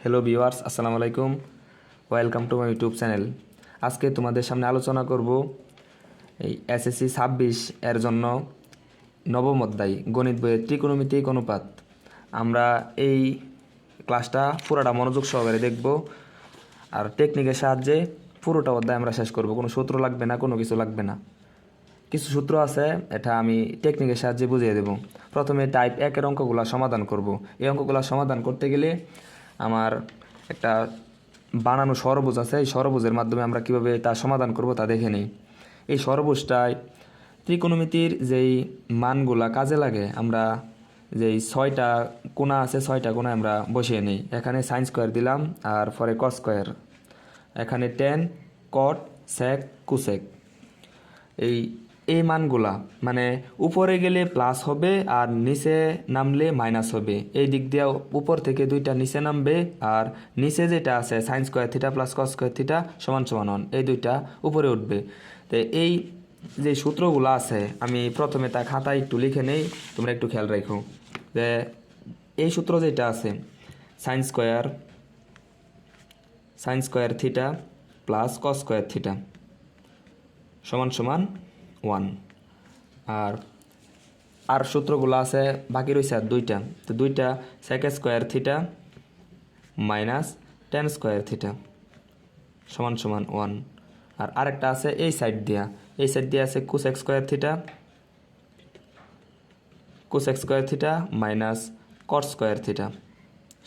Hello viewers, আসসালামু আলাইকুম। Welcome to my YouTube channel. আজকে তোমাদের সামনে আলোচনা করব এই এসএসসি 26 এর জন্য নবম অধ্যায় গণিত বইয়ের ত্রিকোণমিতিক অনুপাত। আমরা এই ক্লাসটা পুরোটা মনোযোগ সহকারে দেখব, আর টেকনিকের সাহায্যে পুরোটা অধ্যায় আমরা শেষ করব। কোনো সূত্র লাগবে না, কোনো কিছু লাগবে না। কিছু সূত্র আছে, এটা আমি টেকনিকের সাহায্যে বুঝিয়ে দেব। প্রথমে টাইপ 1-এর অঙ্কগুলো সমাধান করব। এই অঙ্কগুলো সমাধান করতে গেলে আমার একটা বানানো ষড়ভুজ আছে, এই ষড়ভুজের মাধ্যমে আমরা কিভাবে তা সমাধান করব তা দেখে নিই। এই ষড়ভুজটায় ত্রিকোণমিতির যেই মানগুলা কাজে লাগে, আমরা যেই 6টা কোণা আছে 6টা কোণায় আমরা বসিয়ে নিই। এখানে সাইন স্কোয়ার দিলাম, আর পরে কস স্কোয়ার, এখানে টেন, কট, সেক, কুসেক। এই এই মানগুলা মানে উপরে গেলে প্লাস হবে আর নিচে নামলে মাইনাস হবে। এই দিক দিয়ে উপর থেকে দুইটা নিচে নামবে, আর নিচে যেটা আছে sine square theta plus cos square theta সমান সমান 1, এই দুইটা উপরে উঠবে। তো এই যে সূত্রগুলো আছে আমি প্রথমে তা খাতায় একটু লিখে নেই, তোমরা একটু খেয়াল রাখো। যে এই সূত্র যেটা আছে sine square theta plus cos square theta সমান সমান 1। আর সূত্রগুলো আছে বাকি রয়েছে আর দুইটা। তো দুইটা sec square theta minus tan square theta সমান সমান 1। আর আরেকটা আছে এই সাইড দিয়া আছে cosec square theta minus cot square theta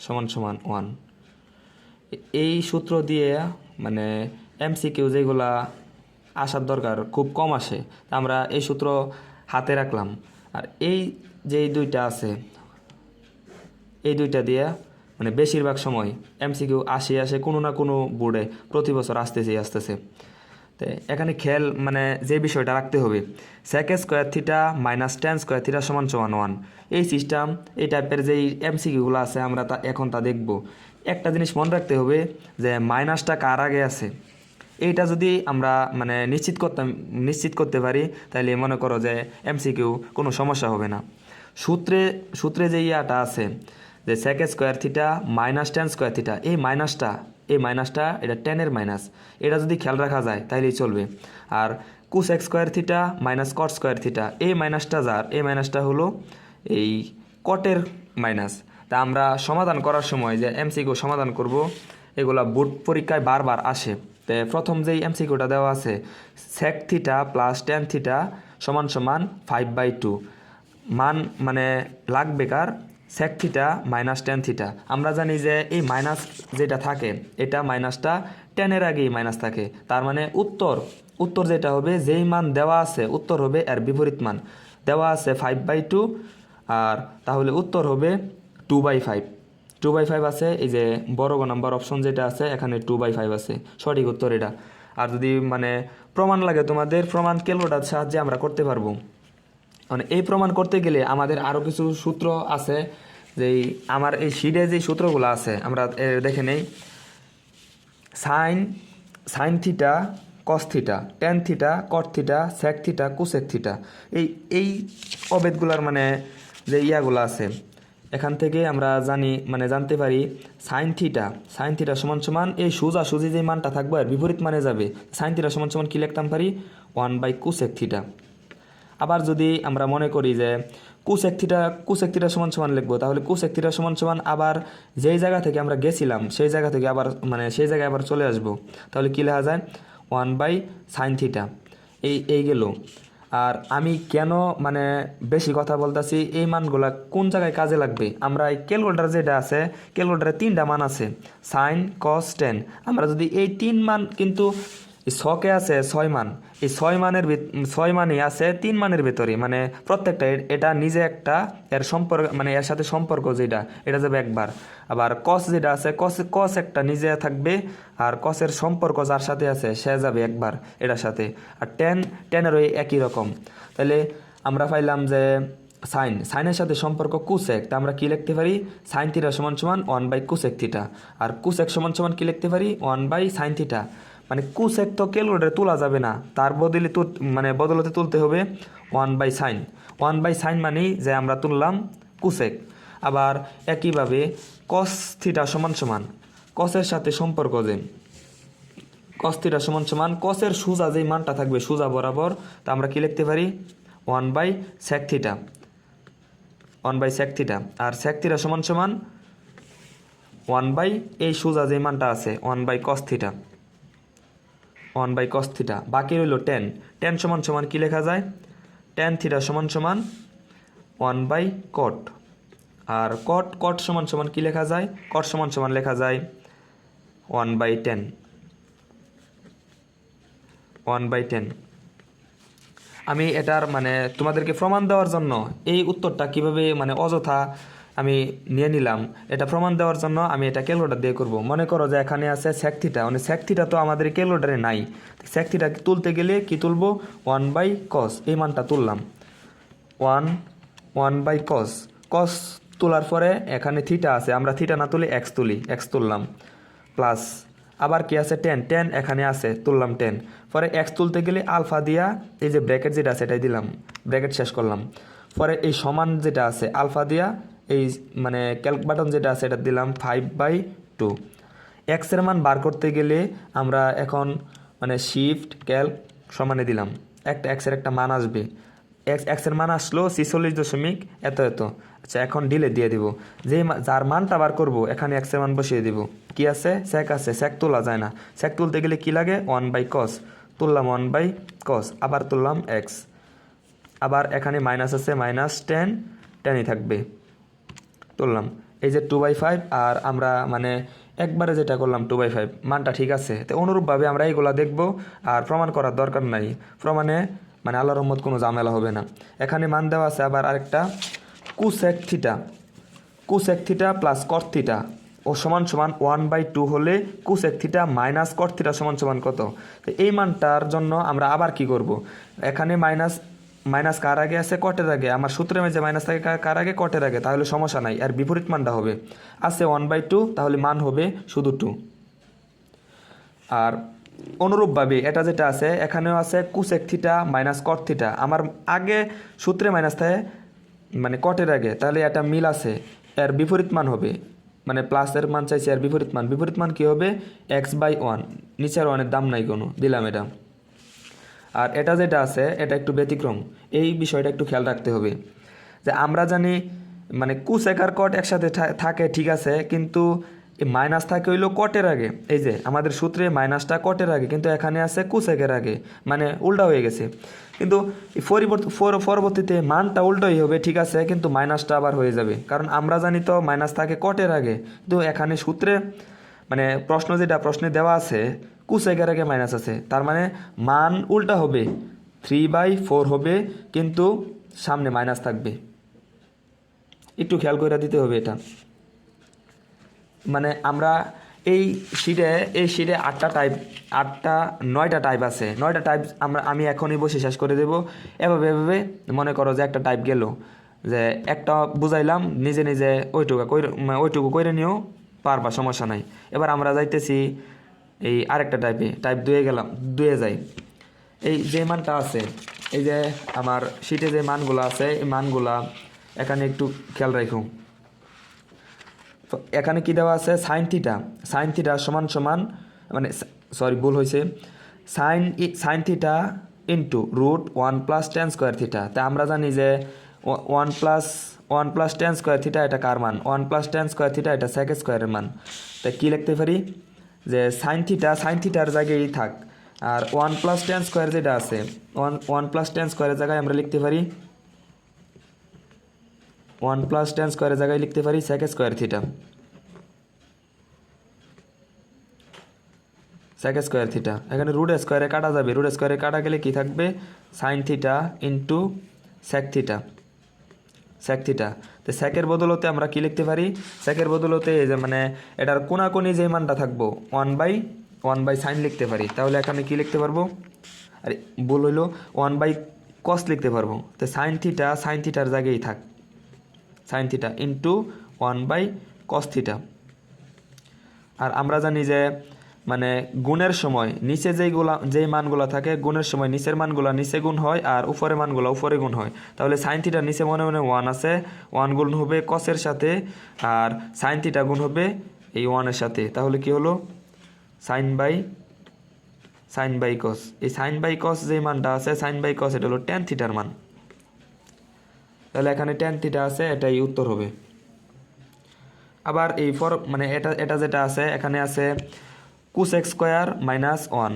সমান সমান 1। এই সূত্র দিয়ে মানে এমসিকিউ যেগুলা আসার দরকার খুব কম আসে, তা আমরা এই সূত্র হাতে রাখলাম। আর এই যে দুইটা আছে, এই দুইটা দিয়ে মানে বেশিরভাগ সময় এমসিকিউ আসে কোনো না কোনো বোর্ডে প্রতি বছর আসতেছে। তো এখানে খেয়াল মানে যে বিষয়টা রাখতে হবে, sec square theta minus tan square theta সমান সমান 1। এই সিস্টেম, এই টাইপের যেই এমসিকিউগুলো আছে আমরা এখন তা দেখব। একটা জিনিস মনে রাখতে হবে যে মাইনাসটা কার আগে আছে, এইটা যদি আমরা মানে নিশ্চিত করতে পারি, তাহলে মনে করো যে এমসিকিউ কোনো সমস্যা হবে না। সূত্রে যে ইয়াটা আছে যে sec square theta minus tan square theta, এই মাইনাসটা এটা টেনের মাইনাস, এটা যদি খেয়াল রাখা যায় তাহলেই চলবে। আর cosec square theta minus cot square theta, এই মাইনাসটা হলো এই কটের মাইনাস। তা আমরা সমাধান করার সময় যে এমসিকিউ সমাধান করব, এগুলা বোর্ড পরীক্ষায় বারবার আসে। তো প্রথম যেই এমসিকিউটা দেওয়া আছে sec theta plus tan theta সমান সমান 5/2, মান মানে লাগবে কার, sec theta minus tan theta. আমরা জানি যে এই মাইনাস যেটা থাকে এটা মাইনাসটা টেনের আগেই মাইনাস থাকে, তার মানে উত্তর যেটা হবে যেই মান দেওয়া আছে উত্তর হবে এর বিপরীত মান। দেওয়া আছে 5/2, আর তাহলে উত্তর হবে 2/5। 2/5 আছে, এই যে বড় নাম্বার অপশন যেটা আছে এখানে 2/5 আছে, সঠিক উত্তর এটা। আর যদি মানে প্রমাণ লাগে তোমাদের, প্রমাণ ক্যালকুলেটরের সাহায্যে আমরা করতে পারবো। মানে এই প্রমাণ করতে গেলে আমাদের আরও কিছু সূত্র আছে, যেই আমার এই শিটে যে সূত্রগুলো আছে আমরা দেখে নেই। Sine theta cos theta, tan theta cot theta, sec theta cosec theta, এই অবেদগুলার মানে যে ইয়াগুলো আছে এখান থেকে আমরা জানতে পারি সাইন থিটা সমান সমান এই সোজাসুজি যে মানটা থাকবে আর বিপরীত মানে যাবে। সাইন থিটা সমান সমান কী লিখতাম পারি, 1/কোসেক থিটা। আবার যদি আমরা মনে করি যে কোসেক থিটা সমান সমান লিখবো, তাহলে কোসেক থিটা সমান সমান আবার যেই জায়গা থেকে আমরা গেছিলাম সেই জায়গা থেকে আবার সেই জায়গায় আবার চলে আসবো, তাহলে কী লেখা যায় 1/সাইন থিটা। এই গেল। আর আমি কেন বেশি কথা বলতেছি, এই মানগুলা কোন জায়গায় কাজে লাগবে, আমরা এই ক্যালকুলেটর যেটা আছে ক্যালকুলেটরে 3টা মান আছে, সাইন কস টেন। আমরা যদি এই 3 মান কিন্তু ছকে আছে 6 মান, এই 6 মানই আছে 3 মানের ভেতরে, মানে প্রত্যেকটা এটা নিজে একটা এর সম্পর্ক এর সাথে সম্পর্ক যেটা এটা যাবে একবার। আবার কস যেটা আছে কস একটা নিজে থাকবে, আর কসের সম্পর্ক যার সাথে আছে সে যাবে একবার এটার সাথে। আর টেনের ওই একই রকম। তাহলে আমরা পাইলাম যে সাইনের সাথে সম্পর্ক কুসেক, তা আমরা কি লিখতে পারি, সাইন থিটা সমান সমান 1/কোসেক থিটা। আর কুসেক সমান সমান কি লিখতে পারি, 1/সাইন থিটা। মানে কুসেক তো ক্যালকুলেটরে তোলা যাবে না, তার বদলতে তুলতে হবে 1/সাইন। 1/সাইন মানেই যে আমরা তুললাম কুসেক। আবার একইভাবে কস থিটা সমান সমান কসের সাথে সম্পর্ক যে কস থিটা সমান সমান কসের সোজা যেই মানটা থাকবে সোজা বরাবর, তা আমরা কি লিখতে পারি 1/sec থিটা, 1/sec থিটা। আর sec থিটা সমান সমান 1/ এই সোজা যে মানটা আছে 1/cos থিটা, 1/cos থিটা। বাকি রইল tan, tan সমান সমান কি লেখা যায়, tan থিটা সমান সমান 1/cot। আর cot সমান সমান কি লেখা যায়, cot সমান সমান লেখা যায় 1/tan, 1/tan। আমি এটার মানে তোমাদেরকে প্রমাণ দেওয়ার জন্য এই উত্তরটা কিভাবে মানে অযথা আমি নিয়ে নিলাম, এটা প্রমাণ দেওয়ার জন্য আমি এটা ক্যালকুলেটর দিয়ে করব। মনে করো যে এখানে আছে sec থিটা, মানে sec থিটা তো আমাদের ক্যালকুলেটরে নাই, sec থিটা তুলতে গেলে কি তুলবো 1/cos, এই মানটা তুললাম 1/cos, cos তোলার পরে এখানে থিটা আছে, আমরা থিটা না তুলে x তুলি, x তুললাম, প্লাস আবার কি আছে tan এখানে আছে তুললাম tan, পরে x তুলতে গেলে আলফা দিয়া এই যে ব্র্যাকেট যেটা আছে এটাই দিলাম, ব্র্যাকেট শেষ করলাম, পরে এই সমান যেটা আছে আলফা দিয়া এই মানে ক্যালক বাটন যেটা আছে এটা দিলাম 5/2। x এর মান বার করতে গেলে আমরা এখন মানে শিফট ক্যালক সমানে দিলাম, একটা x এর একটা মান আসবে, x এর মান আসলো 46 এত এত। আচ্ছা এখন ডিলে দিয়ে দিব, যার মানটা বার করব এখানে x এর মান বসিয়ে দিব, কি আছে sec আছে, sec তোলা যায় না, sec তুলতে গেলে কি লাগে 1/cos, তুললাম 1/cos, আবার তুললাম x, আবার এখানে মাইনাস আছে মাইনাস টেনই থাকবে, তুললাম এই যে 2/5। আর আমরা মানে একবারে যেটা করলাম 2/5 মানটা ঠিক আছে, তো অনুরূপভাবে আমরা এইগুলা দেখব, আর প্রমাণ করার দরকার নাই, প্রমাণে মানে আল্লাহর রহমত কোনো ঝামেলা হবে না। এখানে মান দেওয়া আছে আবার আরেকটা cosec theta plus cot theta ও সমান সমান 1/2 হলে cosec theta minus cot theta সমান সমান কত। তো এই মানটার জন্য আমরা আবার কি করব, এখানে মাইনাস কার আগে আছে কটের আগে, আমার সূত্রে যে মাইনাস থাকে কার আগে কটের আগে, তাহলে সমস্যা নাই, আর বিপরীত মানটা হবে আছে 1/2, তাহলে মান হবে শুধু 2। আর অনুরূপভাবে এটা যেটা আছে এখানেও আছে cosec theta minus cot theta, আমার আগে সূত্রে মাইনাস থাকে মানে কটের আগে, তাহলে এটা মিল আছে, এর বিপরীত মান হবে মানে প্লাসের মান চাইছে, এর বিপরীত মান কি হবে x/1, নিচের ওয়ানের দাম নাই কোনো, দিলাম এটা। আর এটা যেটা আছে এটা একটু ব্যতিক্রম, এই বিষয়টা একটু খেয়াল রাখতে হবে যে আমরা জানি মানে cosec আর cot একসাথে থাকে ঠিক আছে, কিন্তু এই মাইনাস থাকে হইলো কটের আগে, এই যে আমাদের সূত্রে মাইনাসটা কটের আগে, কিন্তু এখানে আছে cosec-এর আগে, মানে উল্টা হয়ে গেছে। কিন্তু পরবর্তীতে মানটা উল্টোই হবে ঠিক আছে, কিন্তু মাইনাসটা আবার হয়ে যাবে, কারণ আমরা জানি তো মাইনাস থাকে কটের আগে, কিন্তু এখানে সূত্রে মানে প্রশ্নে দেওয়া আছে cosec-এর আগে মাইনাস আছে, তার মানে মান উল্টা হবে 3/4 হবে, কিন্তু সামনে মাইনাস থাকবে, একটু খেয়াল করে দিতে হবে এটা। মানে আমরা এই শিটে 9টা টাইপ আছে, 9টা টাইপ আমি এখনই বসে শেষ করে দেব। এভাবে মনে করো যে একটা টাইপ গেল, যে একটা বুঝাইলাম নিজে নিজে ওইটুকু করে নিও পারবা, সমস্যা নাই। এবার আমরা যাইতেছি এই আরেকটা টাইপ 2 যাই। এই যে মানটা আছে, এই যে আমার শিটে যে মানগুলো আছে এই মানগুলা এখানে একটু খেয়াল রাখো। তো এখানে কি দেওয়া আছে সাইন থিটা সমান সমান মানে সরি ভুল হয়েছে, sign theta into √1 + tan square theta. তা আমরা জানি যে 1 + tan স্কোয়ার থিটা এটা কার মান, 1 + tan স্কোয়ার থিটা এটা sec স্কোয়ারের মান। তাই কী লিখতে পারি যে সাইন থিটার জায়গায় থাক, আর 1 + tan স্কোয়ার যেটা আছে 1 + tan স্কোয়ারের জায়গায় আমরা লিখতে পারি 1 + tan স্কোয়ারের জায়গায় লিখতে পারি sec square theta, sec square theta. এখানে √ স্কোয়ারে কাটা যাবে, √ স্কোয়ারে কাটা গেলে কি থাকবে sine theta into sec theta. তো সেকের বদলতে আমরা কি লিখতে পারি, সেকের বদলতে এই যে মানে এটার কোনাকুনি যে মানটা থাকবো 1/sin লিখতে পারি। তাহলে এখানে কি লিখতে পারবো, আরে ভুল হইলো 1/cos লিখতে পারবো। তো সাইন থিটার জায়গায় থাক, sine theta into 1/cos theta. আর আমরা জানি যে মানে গুণের সময় নিচে যেই মানগুলো থাকে গুণের সময় নিচের মানগুলো নিচে গুণ হয় আর উপরের মানগুলো উপরে গুণ হয়। তাহলে সাইন থিটার নিচে মনে মনে 1 আছে, 1 গুণ হবে কসের সাথে, আর সাইন থিটা গুণ হবে এই 1-এর সাথে। তাহলে কি হলো সাইন বাই কস। এই সাইন বাই কস যে মানটা আছে সাইন বাই কস এটা হলো ট্যান থিটার মান। তাহলে এখানে ট্যান থিটা আছে, এটাই উত্তর হবে। আবার এই মানে এটা যেটা আছে এখানে আছে cosec square minus 1,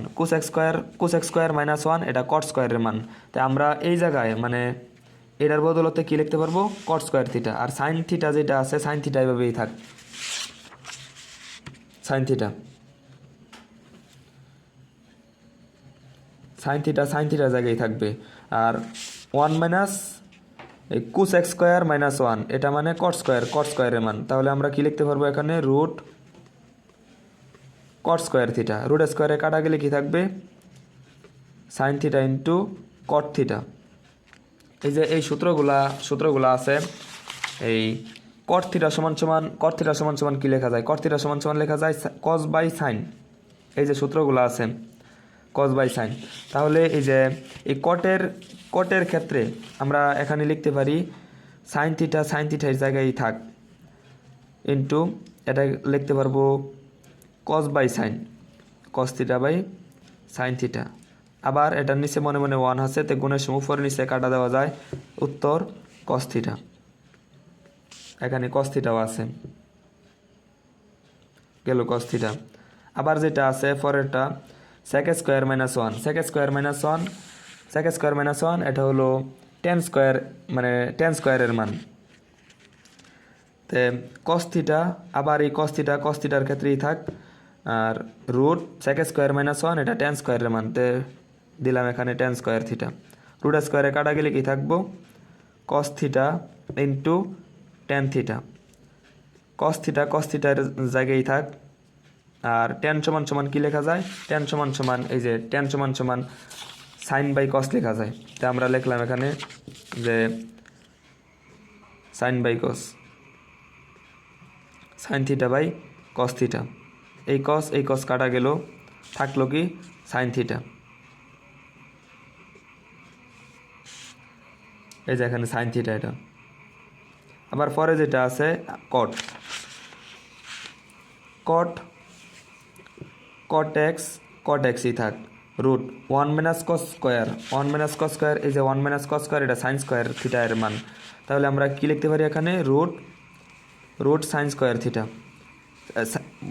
cosec square minus 1 এটা কট স্কোয়ারের মান। তাই আমরা এই জায়গায় মানে এটার বদলতে কি লিখতে পারবো কট স্কোয়ার থিটা। আর সাইন থিটা যেটা আছে সাইন থিটা এভাবেই থাক, সাইন থিটার জায়গায় থাকবে। আর 1 মাইনাস এই কোসেক স্কোয়ার মাইনাস 1 এটা মানে কট স্কোয়ারের মান। তাহলে আমরা কি লিখতে পারবো এখানে root cot square theta. Root স্কোয়ারে কাটা গেলে কি থাকবে sine theta into cot theta. এই যে এই সূত্রগুলা আছে, এই কট থিটা সমান সমান কি লেখা যায়, কট থিটা সমান সমান লেখা যায় কস বাই সাইন। এই যে সূত্রগুলো আছে কস বাই সাইন। তাহলে এই যে এই কটের ক্ষেত্রে আমরা এখানে লিখতে পারি সাইন থিটার জায়গায় থাক ইন্টু এটা লিখতে পারবো cos by sine, cos theta by sine theta. আবার এটার নিচে মনে মনে 1 আছে, তো গুণের সময় উপরে নিচে কাটা দেওয়া যায়, উত্তর কস থিটা। এখানে কস থিটাও আছে, গেল কস থিটা। আবার যেটা আছে পরেরটা সেক স্কোয়ার মাইনাস 1 এটা হলো টেন স্কোয়ারের মান। তে কস থিটা, আবার এই কস থিটার ক্ষেত্রেই থাক, আর রুট সেক স্কোয়ার মাইনাস 1 এটা টেন স্কোয়ারের মান। তে দিলাম এখানে টেন স্কোয়ার থিটা। রুট স্কোয়ারে কাটা গেলে কি থাকবো cos theta into tan theta. Cos থিটার জায়গায় থাক। আর টেন সমান সমান কি লেখা যায়, টেন সমান সমান এই যে টেন সমান সমান সাইন বাই কস লেখা যায়। তা আমরা লিখলাম এখানে যে sine by cos, sine theta by cos theta. এই কস কাটা গেল, থাকলো কি সাইন থিটা। এই যে এখানে সাইন থিটা এটা। আবার পরে যেটা আছে কট এক্সই থাক। রুট 1 মাইনাস কস স্কোয়ার এই যে 1 মাইনাস কস স্কোয়ার এটা সাইন স্কোয়ার থিটা এর মান। তাহলে আমরা কি লিখতে পারি এখানে রুট সাইন স্কোয়ার থিটা,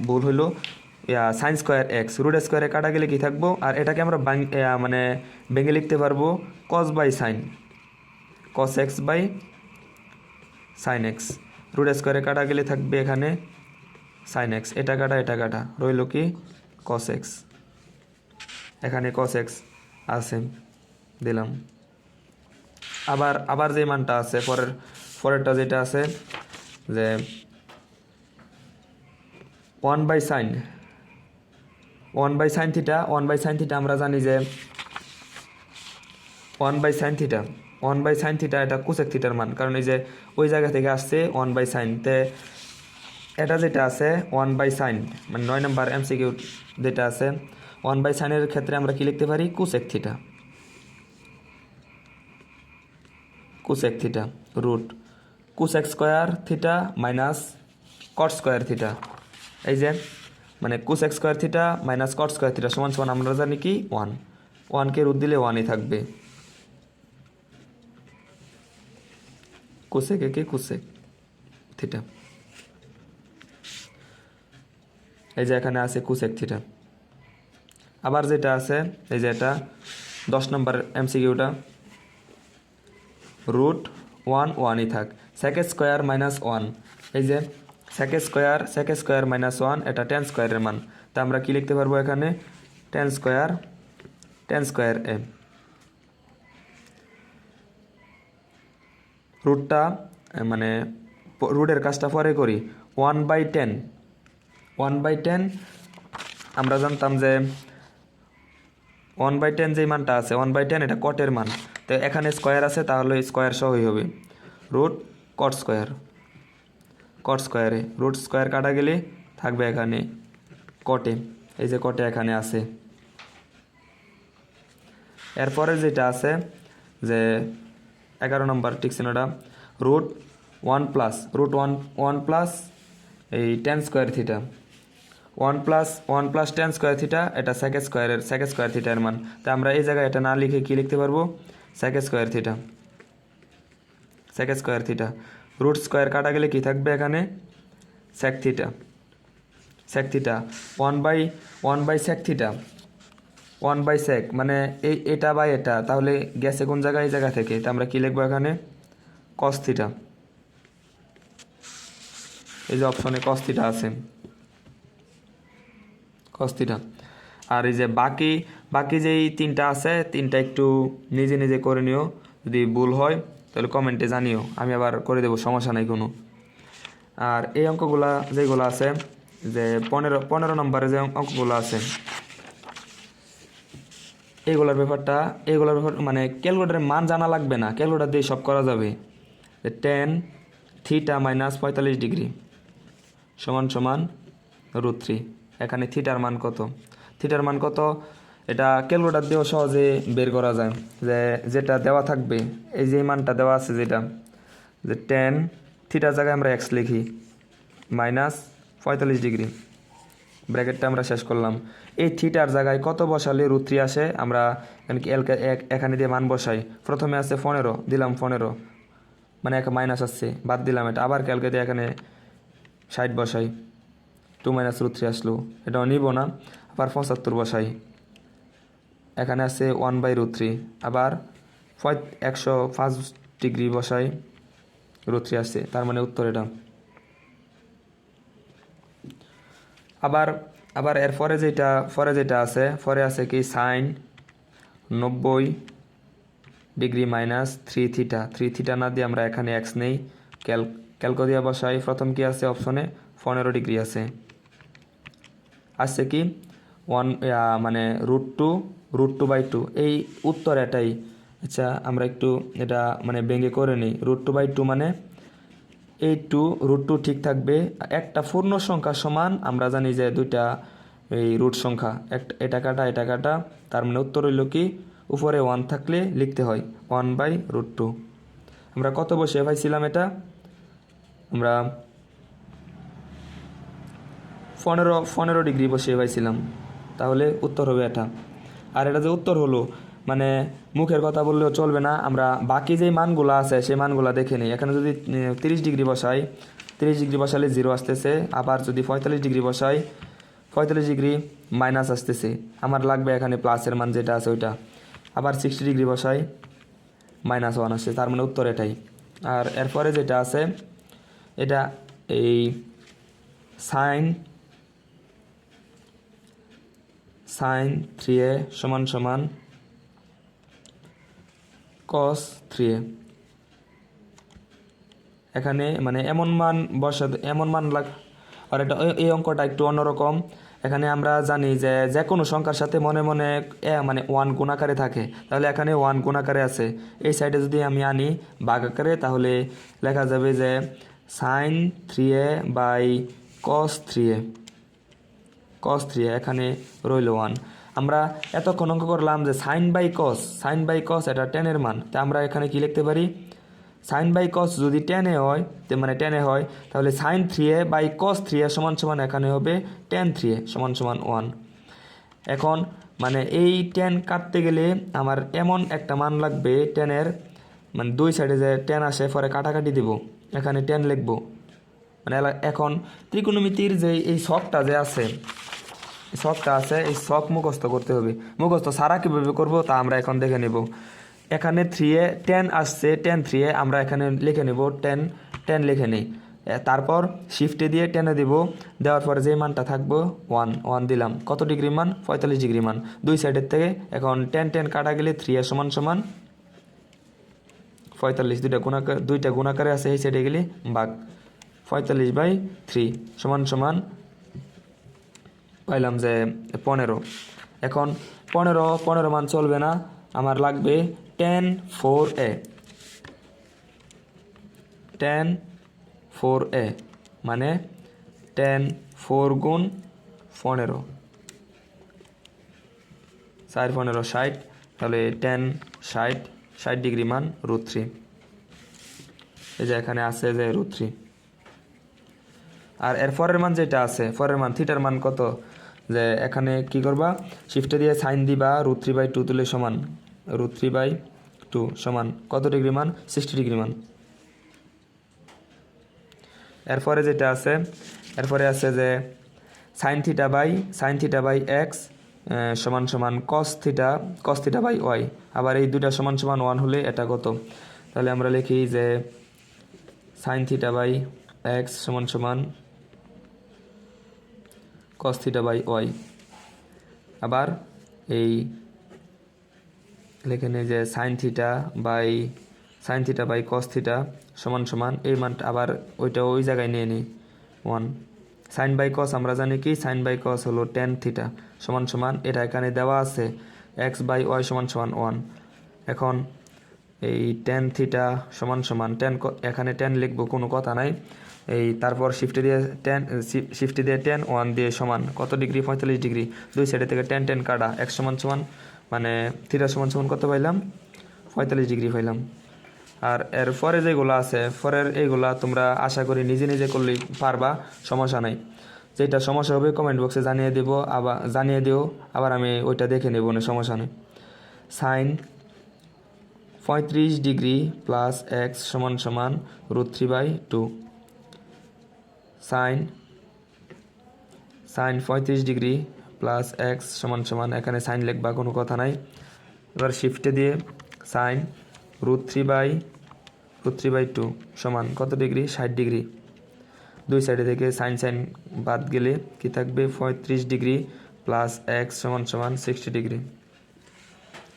ভুল হইলো সাইন স্কোয়ার এক্স। রুট স্কোয়ারে কাটা গেলে কি থাকবো, আর এটাকে আমরা মানে ভেঙে লিখতে পারবো cos by sine, cos x by sine x. Root স্কোয়ারে কাটা গেলে থাকবে এখানে সাইন এক্স, এটা কাটা রইল কি কস এক্স। এখানে কস এক্স আছে দিলাম। আবার যে মানটা আছে পরেরটা যেটা আছে যে 1 বাই সাইন থিটা আমরা জানি যে 1 বাই সাইন থিটা এটা কোসেক থিটার মান, কারণ এই যে ওই জায়গা থেকে আসছে 1 বাই সাইন। তে এটা যেটা আছে 1 বাই সাইন মানে 9 নম্বর এমসিকিউ যেটা আছে 1 বাই সাইনের ক্ষেত্রে আমরা কি লিখতে পারি cosec theta root cosec square theta minus cot square theta. এই যে মানে cosec square theta minus cot square theta সমান সমান আমরা জানি কি 1কে রুট দিলে 1ই থাকবে। কোসেক থিটা, এই যে এখানে আছে কোসেক থিটা। আবার যেটা আছে এই যে এটা 10 নম্বর এমসিকিউটা রুট 1ই থাক। সেক স্কোয়ার মাইনাস 1 এই যে সেক স্কোয়ার মাইনাস 1 এটা টেন স্কোয়ারের মান। তা আমরা কি লিখতে পারবো এখানে টেন স্কোয়ার এ। রুটটা মানে রুটের কাজটা পরে করি 1 বাই 10 আমরা জানতাম যে 1 বাই 10 যেই মানটা আছে 1 বাই 10 এটা কটের মান। তো এখানে স্কোয়ার আছে তাহলে স্কোয়ার সহই হবে রুট কট স্কোয়ারে রুট স্কোয়ার কাটা গেলে থাকবে এখানে কটে। এই যে কটা এখানে আছে। এরপরে যেটা আছে যে 11 নম্বর ঠিক চিহ্নটা √1 এই ten square theta 1 + 10 square theta, এটা সেক স্কোয়ার থিটার মান। তা আমরা এই জায়গায় এটা না লিখে কি লিখতে পারবো, sec square theta root square কাটা গেলে কি থাকবে এখানে, সেক থিটা 1/sec মানে এটা বা এটা, তাহলে গেছে কোন জায়গায়, এই জায়গা থেকে। তা আমরা কি লিখবো এখানে, কস থিটা। এই যে অপশনে কস থিটা আছে, কস থিটা। আর এই যে বাকি যেই তিনটা আছে, তিনটা একটু নিজে নিজে করে নিও, যদি ভুল হয় তাহলে কমেন্টে জানিও, আমি আবার করে দেবো, সমস্যা নাই কোনো। আর এই অঙ্কগুলা যেগুলো আছে, যে 15 নম্বরে যে অঙ্কগুলো আছে, এইগুলোর ব্যাপার মানে ক্যালকুলেটারের মান জানা লাগবে না, ক্যালকুলেটার দিয়ে সব করা যাবে। টেন থিটা মাইনাস 45 ডিগ্রি সমান √3। এখানে থিটার মান কত, এটা ক্যালকুলেটার দিয়েও সহজে বের করা যায়। যেটা দেওয়া থাকবে, এই যে মানটা দেওয়া আছে, যেটা যে টেন থিটার জায়গায় আমরা এক্স লিখি মাইনাস 45 ডিগ্রি, ব্র্যাকেটটা আমরা শেষ করলাম। এই থিটার জায়গায় কত বসালে √3 আসে, আমরা এখানে দিয়ে মান বসাই। প্রথমে আছে 15, দিলাম 15, মানে এক মাইনাস আসছে, বাদ দিলাম এটা, আবার ক্যালকে দিয়ে এখানে 60 বসাই, 2 - √3 আসলো, এটাও নিব না, আবার 75 বসাই, এখানে আছে 1/√3, আবার 105 ডিগ্রি বসাই, √3 আসছে, তার মানে উত্তর এটা। আবার এরপরে যেটা আছে, আছে কি সাইন 90 ডিগ্রি মাইনাস 3 থিটা না দিয়ে আমরা এখানে এক্স নেই, ক্যালকো দিয়ে বসাই। প্রথম কি আছে অপশনে, 15 ডিগ্রি আছে কি 1 মানে √2/2, এই উত্তর এটাই। আচ্ছা আমরা একটু এটা মানে ভেঙে করে নিই, √2/2 মানে এই √2 ঠিক থাকবে। একটা পূর্ণ সংখ্যা সমান, আমরা জানি যে দুইটা এই রুট সংখ্যা, এটা কাটা, তার মানে উত্তর হইল কি, উপরে 1 থাকলে লিখতে হয় 1/√2। আমরা কত বসে পাইছিলাম, এটা আমরা 15 ডিগ্রি বসিয়ে পাইছিলাম, তাহলে উত্তর হবে এটা। আর এটা যে উত্তর হলো, মানে মুখের কথা বললেও চলবে না, আমরা বাকি যে মানগুলো আছে সেই মানগুলো দেখে নিই। এখানে যদি 30 ডিগ্রি বসাই, 30 ডিগ্রি বসালে 0 আসতেছে, আবার যদি 45 ডিগ্রি বসাই, 45 ডিগ্রি মাইনাস আসতেছে, আমার লাগবে এখানে প্লাসের মান যেটা আছে ওইটা। আবার 60 ডিগ্রি বসাই, -1 আসছে, তার মানে উত্তর এটাই। আর এরপরে যেটা আছে, এটা এই সাইন 3a সমান cos 3a, এখানে মানে এমন মান আর এটা এই অঙ্কটা একটু অন্যরকম। এখানে আমরা জানি যে কোনো সংখ্যার সাথে মনে মনে মানে 1 গুণ আকারে থাকে, তাহলে এখানে 1 গুণ আকারে আছে। এই সাইডে যদি আমি আনি ভাগ আকারে, তাহলে লেখা যাবে যে sin 3a cos 3a, এখানে রইল 1। আমরা এতক্ষণ অঙ্ক করলাম যে sin cos এটা tan এর মান, তা আমরা এখানে কি লিখতে পারি, sin cos যদি tan এ হয়, মানে tan এ হয়, তাহলে sin 3a cos 3a সমান এখানে হবে tan 3a সমান 1। এখন মানে এই tan কাটতে গেলে আমার এমন একটা মান লাগবে tan এর, মানে দুই সাইডে যে tan আসে পরে কাটাকাটি দিব, এখানে tan লিখব। মানে এখন ত্রিকোণমিতির যে এই ছকটা যে আছে, এই ছক মুখস্থ করতে হবে। মুখস্থ সারা কীভাবে করবো তা আমরা এখন দেখে নেব। এখানে 3a tan আসছে, tan 3a আমরা এখানে লিখে নেব, tan লিখে নিই। তারপর শিফটে দিয়ে টেনে দিব, দেওয়ার পরে যে মানটা থাকবো 1 দিলাম, কত ডিগ্রি মান, 45 ডিগ্রি মান দুই সাইডের থেকে। এখন tan কাটা গেলে 3a সমান 45, দুইটা গুণাকারে আছে, এই সাইডে গেলে ভাগ 45/3 সমান পাইলাম যে 15। এখন 15 মান চলবে না, আমার লাগবে tan 4a, মানে tan 4 গুণ 15, 4 15 60, তাহলে 10 60 60 ডিগ্রি মান √3। এই যে এখানে আছে যে √3। আর এর পরের মান যেটা আছে, পরের মান থিটার মান কত, যে এখানে কি করবা, শিফটে দিয়ে সাইন দিবা √3/2 তুলে সমান √3/2 সমান কত ডিগ্রি মান, 60 ডিগ্রি মান। এরপরে যেটা আছে, এরপরে আছে যে সাইন থিটা বাই এক্স সমান সমান কস থিটা বাই ওয়াই। আবার এই দুটা সমান সমান 1 হলে এটা কত, তাহলে আমরা লিখি যে সাইন থিটা বাই এক্স সমান সমান কস থিটা বাই ওয়াই। আবার এই লিখে নিই যে sine theta by cos theta সমান সমান এই মানটা আবার ওইটা ওই জায়গায় নিয়ে নিই 1। সাইন বাই কস আমরা জানি কি, সাইন বাই কস হলো টেন থিটা সমান সমান, এটা এখানে দেওয়া আছে এক্স বাই ওয়াই সমান সমান 1। এখন এই টেন থিটা সমান সমান এখানে 10 লিখবো, কোনো কথা নাই। এই তারপর শিফটে দিয়ে 10 1 দিয়ে সমান কত ডিগ্রি, 45 ডিগ্রি। দুই সাইডে থেকে 10 কাটা, x সমান সমান মানে থিটা সমান সমান কত পাইলাম, 45 ডিগ্রি পাইলাম। আর এর পরে যেগুলো আছে, পরের এইগুলা তোমরা আশা করি নিজে করলেই পারবা, সমস্যা নাই। যেটা সমস্যা হবে কমেন্ট বক্সে জানিয়ে দিও, আবার আমি ওইটা দেখে নেব না, সমস্যা নেই। সাইন 35 ডিগ্রি প্লাস এক্স সমান সমান √3/2। সাইন 35 ডিগ্রি প্লাস এক্স সমান সমান, এখানে সাইন লিখবা, কোনো কথা নাই। এবার শিফটে দিয়ে সাইন √3/2 সমান কত ডিগ্রি, 60 ডিগ্রি। দুই সাইডে থেকে সাইন বাদ গেলে কি থাকবে, 35 ডিগ্রি প্লাস এক্স সমান সমান 60 ডিগ্রি।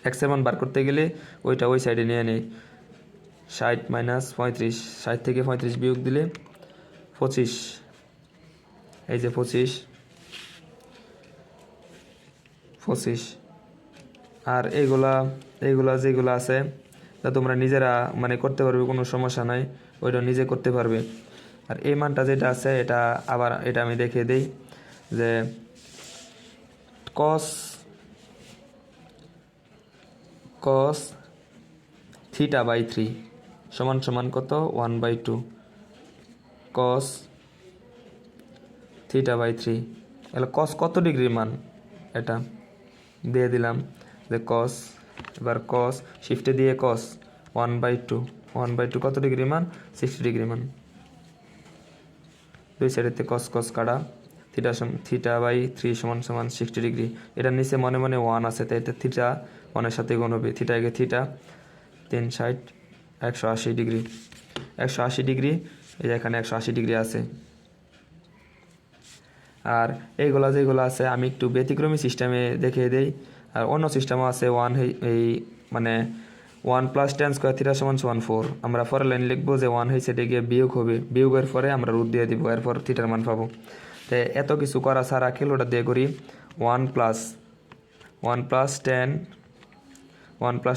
এক্সের মান বার করতে গেলে ওইটা ওই সাইডে নিয়ে নেই, 60 - 35, 60 থেকে 35 বিয়োগ দিলে 25, এই যে 25। আর এইগুলা যেগুলো আছে তা তোমরা নিজেরা মানে করতে পারবে, কোনো সমস্যা নাই, ওইটা নিজে করতে পারবে। আর এই মানটা যেটা আছে এটা আবার এটা আমি দেখিয়ে দিই যে কস থিটা বাই 3 সমান সমান কত, 1/2 কস থিটা বাই 3। তাহলে কস কত ডিগ্রির মান এটা দিয়ে দিলাম যে কস, এবার কস শিফটে দিয়ে কস 1/2 কত ডিগ্রি মান, 60 ডিগ্রি মান। দুই সাইডেতে কস কাটা, থিটা বাই 3 সমান সমান 60 ডিগ্রি। এটার নিচে মনে 1 আছে, তাই এটা থিটা 1-এর সাথে গুণ হবে, থিটা 3 60 180 ডিগ্রি, 180 ডিগ্রি, এই যে এখানে 180 ডিগ্রি আছে। আর যেগুলো আছে আমি একটু ব্যতিক্রমী সিস্টেমে দেখিয়ে দেই। আর অন্য সিস্টেমও আছে, এই মানে 1 + tan² থিটা সমান সমান 4। আমরা পরের লাইন লিখবো যে 1 হয়েছে এটা গিয়ে বিয়োগ হবে, বিয়োগের পরে আমরা রুট দিয়ে দিব, এরপর থিটার মান পাবো। তো এত কিছু করা ছাড়া ওটা দিয়ে করি 1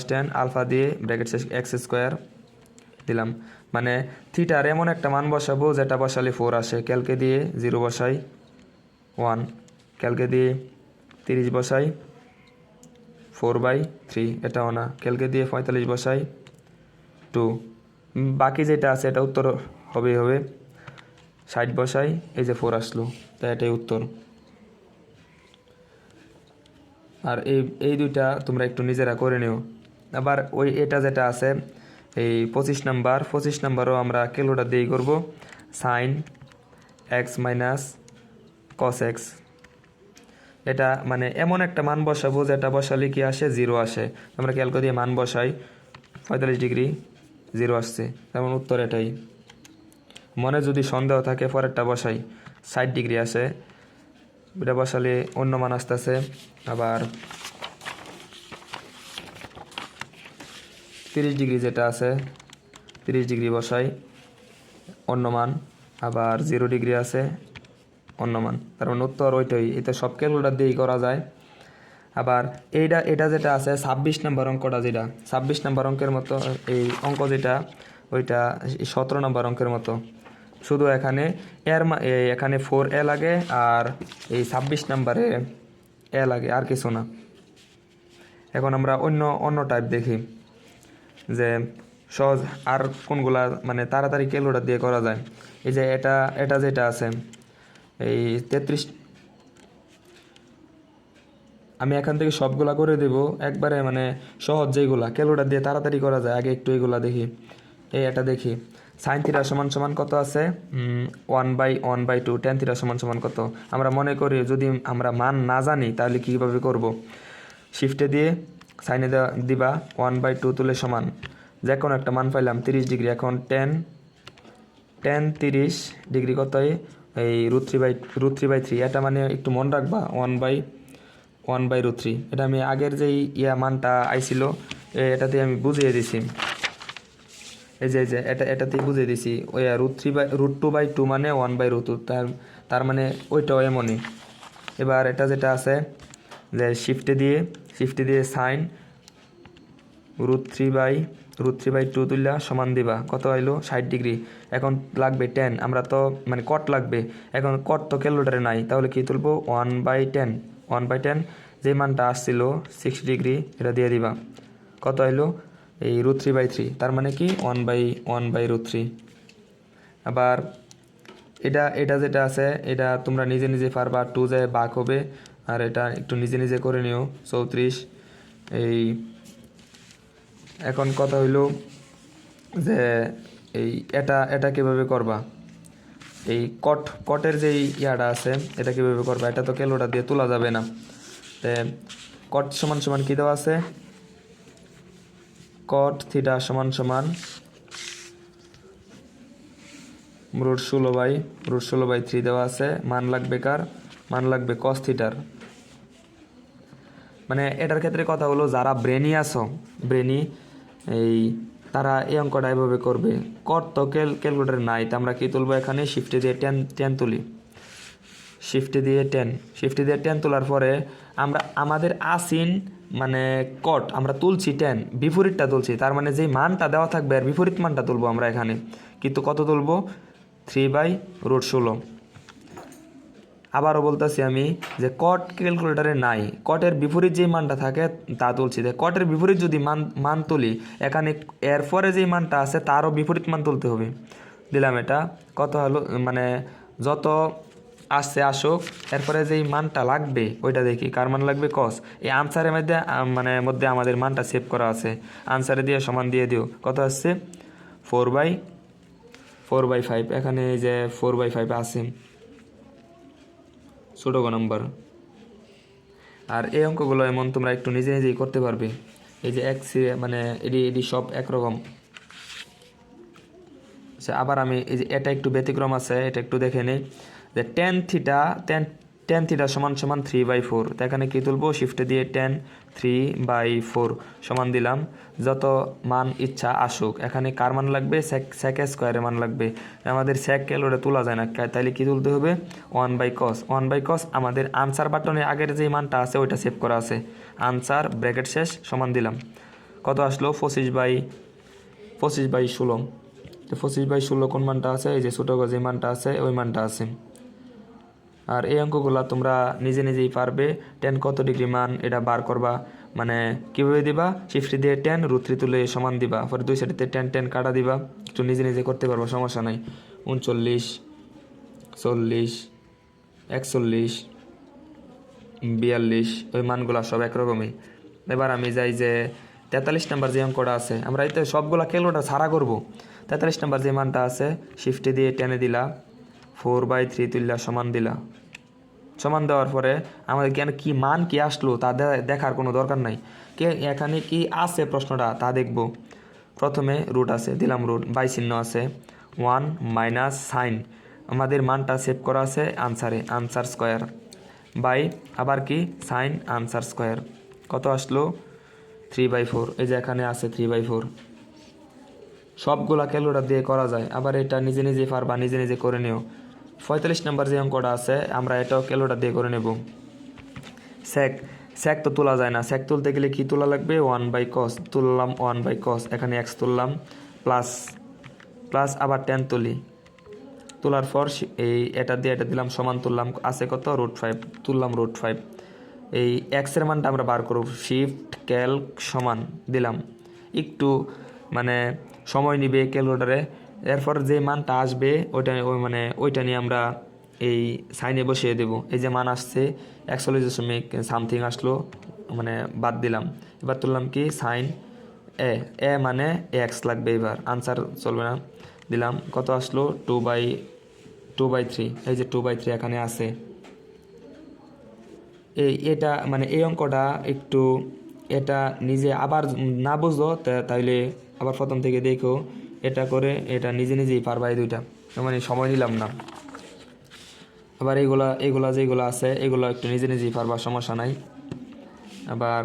+ tan আলফা দিয়ে ব্র্যাকেট x² দিলাম। মানে থিটার এমন একটা মান বসাবো যেটা বসালে 4 আসে। ক্যালকে দিয়ে 0 বসাই 1, ক্যালকে দিয়ে 30 বসাই 4/3, এটাও না। ক্যালকে দিয়ে 45 বসাই 2, বাকি যেটা আছে এটা উত্তর হবে 60 বসাই, এই যে 4 আসলো, তাই এটাই উত্তর। আর এই দুইটা তোমরা একটু নিজেরা করে নিও। আবার এটা যেটা আছে এই 25 নাম্বারও আমরা ক্যালকুলেটর দিয়েই করব, সাইন x - cos x। এটা মানে এমন একটা মান বসাবো যেটা বসালে কি আসে, 0 আসে। আমরা ক্যালকো দিয়ে মান বসাই 45 ডিগ্রি, 0 আসছে, তেমন উত্তর এটাই। মনে যদি সন্দেহ থাকে পরেরটা বসাই, 60 ডিগ্রি আসে, এটা বসালে অন্য মান আসতেছে। আবার 30 ডিগ্রি যেটা আছে 30 ডিগ্রি বসাই, অন্য মান। আবার 0 ডিগ্রি আছে, অন্য মান। তার মানে উত্তর ওইটাই। এটা সব ক্যালকুলেটর দিয়েই করা যায়। আবার এটা যেটা আছে 26 নম্বর অঙ্কটা, যেটা 26 নম্বর অঙ্কের মতো এই অঙ্ক যেটা, ওইটা 17 নম্বর অঙ্কের মতো, শুধু এখানে এখানে 4a লাগে আর এই 26 নম্বরে a লাগে, আর কিছু না। এখন আমরা অন্য টাইপ দেখি যে সহজ আর কোনগুলা মানে তাড়াতাড়ি ক্যালকুলেটর দিয়ে করা যায়। এই যে এটা যেটা আছে এই 33, আমি এখান থেকে সবগুলা করে দেব একবারে, মানে সহজ যেগুলা ক্যালকুলেটর দিয়ে তাড়াতাড়ি করা যায়। আগে একটু এগুলা দেখি। এটা দেখি সাইন থিটা সমান সমান কত আছে 1/2, ট্যান থিটা সমান সমান কত। আমরা মনে করি যদি আমরা মান না জানি তাহলে কীভাবে করব, শিফটে দিয়ে সাইনে দিবা 1/2 তুলে সমান যে কোনো একটা মান পাইলাম 30 ডিগ্রি। এখন টেন 30 ডিগ্রি কত এই √3/3। এটা মানে একটু মনে রাখবা 1/√3। এটা আমি আগের যেই মানটা আইছিল এটাতে আমি বুঝিয়ে দিছি। এই যে এটাতেই বুঝিয়ে দিছি ওই √2/2 মানে 1/√2, তার মানে ওইটাও এমনই। এবার এটা যেটা আছে যে শিফটে দিয়ে সাইন √3/2 তুললা সমান দিবা কত আইলো 60 ডিগ্রি। এখন লাগবে 10, আমরা তো মানে কট লাগবে। এখন কট তো ক্যালকুলেটরে নাই, তাহলে কি তুলবো 1/10 যে মানটা আসছিল 60 ডিগ্রি এটা দিয়ে দিবা কত আইলো এই √3/3, তার মানে কি 1/√3। আবার এটা যেটা আছে এটা তোমরা নিজে পারবা, 2 যায় ভাগ হবে। আর এটা একটু নিজে করে নিও 34। এই এখন কথা হইলো যে এই এটা কিভাবে করবা, এই কটের যে ইয়াটা আছে এটা কিভাবে করবা। এটা তো ক্যালকুলেটর দিয়ে তোলা যাবে না। কট সমান সমান কী দেওয়া আছে, কট থিটা সমান সমান √16/3 দেওয়া আছে। মান লাগবে কার, মান লাগবে কস থিটার। মানে এটার ক্ষেত্রে কথা হলো যারা ব্রেনি আছো, এই তারা এই অঙ্কটা এভাবে করবে। কট তো ক্যালকুলেটর নাই, তো আমরা কি তুলবো এখানে শিফটে দিয়ে টেন তুলি, শিফটে দিয়ে টেন তোলার পরে আমাদের আসিন মানে কট আমরা তুলছি 10, বিপরীতটা তুলছি, তার মানে যেই মানটা দেওয়া থাকবে আর বিপরীত মানটা তুলবো আমরা এখানে। কিন্তু কত তুলবো 3/√16। আবারও বলতেছি আমি যে কট ক্যালকুলেটরে নাই, কটের বিপরীত যেই মানটা থাকে তা তুলছি। কটের বিপরীত যদি মান তুলি এখানে এরপরে যেই মানটা আছে তারও বিপরীত মান তুলতে হবে। দিলাম এটা কত হলো, মানে যত আসছে আসুক, এরপরে যেই মানটা লাগবে ওইটা দেখি কার মান লাগবে কস। এই আনসারের মধ্যে আমাদের মানটা সেভ করা আছে, আনসারে দিয়ে সমান দিয়ে দিও কত আসছে 4/5। এখানে এই যে 4/5 আছে ছোটো নাম্বার। আর এই অঙ্কগুলো এমন তোমরা একটু নিজেই করতে পারবে। এই যে মানে এটি সব একরকম। আচ্ছা, আবার আমি এই যে এটা একটু ব্যতিক্রম আছে, এটা একটু দেখে নিই যে টেন থিটা সমান সমান 3/4। তো এখানে কী তুলবো, শিফটে দিয়ে 3/4 সমান দিলাম যত মান ইচ্ছা আসুক। এখানে কার মান লাগবে, sec স্কোয়ারের মান লাগবে। আমাদের sec ক্যালকুলেটরে তোলা যায় না, তাইলে কি তুলতে হবে 1/cos। আমাদের আনসার বাটনে আগের যে মানটা আছে ওইটা সেভ করা আছে, আনসার ব্র্যাকেট শেষ সমান দিলাম কত আসলো 25/16। তো 25/16 কোন মানটা আছে, এই যে ছোটো যে মানটা আছে ওই মানটা আছে। আর এই অঙ্কগুলো তোমরা নিজেই পারবে। 10 কত ডিগ্রি মান এটা বার করবা, মানে কীভাবে দিবা, শিফট দিয়ে 10 √3 তুলে সমান দিবা, পরে দুই সাইডে 10 কাটা দিবা। একটু নিজে করতে পারবো, সমস্যা নাই। 39, 40, 41, 42 ওই মানগুলো সব একরকমই। এবার আমি যাই যে 43 নাম্বার যে অঙ্কটা আছে, আমরা এতে সবগুলা ক্যালকুলেটর ছাড়া করবো। 43 নাম্বার যে মানটা আছে শিফটে দিয়ে 10 দিলা 4/3 তুললা সমান দিলা। সমান দেওয়ার পরে আমাদের কি মান কি আসলো তা দেখার কোনো দরকার নাই, এখানে কি আছে প্রশ্নটা তা দেখব। প্রথমে রুট আছে, দিলাম রুট, বাই চিহ্ন আছে 1 মাইনাস সাইন, আমাদের মানটা সেভ করা আছে আনসারে, আনসার স্কোয়ার বাই আবার কি সাইন আনসার স্কোয়ার কত আসলো 3/4। এই যে এখানে আছে 3/4। সবগুলা ক্যালকুলেটর দিয়ে করা যায়, আবার এটা নিজে পারবা, নিজে করে নিও। 45 নাম্বার যে অঙ্কটা আছে আমরা এটাও ক্যালকুলেটর দিয়ে করে নেব। স্যাক তো তোলা যায় না, স্যাক তুলতে গেলে কি তোলা লাগবে 1/cos, তুললাম 1/cos, এখানে x তুললাম প্লাস আবার 10 তুলি, তোলার পর এটা দিলাম সমান, তুললাম আছে কত √5, তুললাম √5। এই x এর মানটা আমরা বার করব, শিফট ক্যালক সমান দিলাম, একটু মানে সময় নিবে ক্যালকুলেটারে। এরপর যে মানটা আসবে ওইটা নিয়ে আমরা এই সাইনে বসিয়ে দেব। এই যে মান আসছে 41.সামথিং আসলো, মানে বাদ দিলাম। এবার তুললাম কি সাইন এ, মানে এক্স লাগবে, এবার আনসার চলবে না। দিলাম কত আসলো 2/3। এই যে 2/3 এখানে আছে। এটা মানে এই অঙ্কটা একটু, এটা নিজে আবার না বুঝো তাইলে আবার প্রথম থেকে দেখো, এটা করে এটা নিজে নিজেই পারবা এই দুইটা, মানে সময় নিলাম না। আবার এইগুলা যেগুলো আছে এগুলো একটু নিজে নিজেই পারবা, সমস্যা নাই। আবার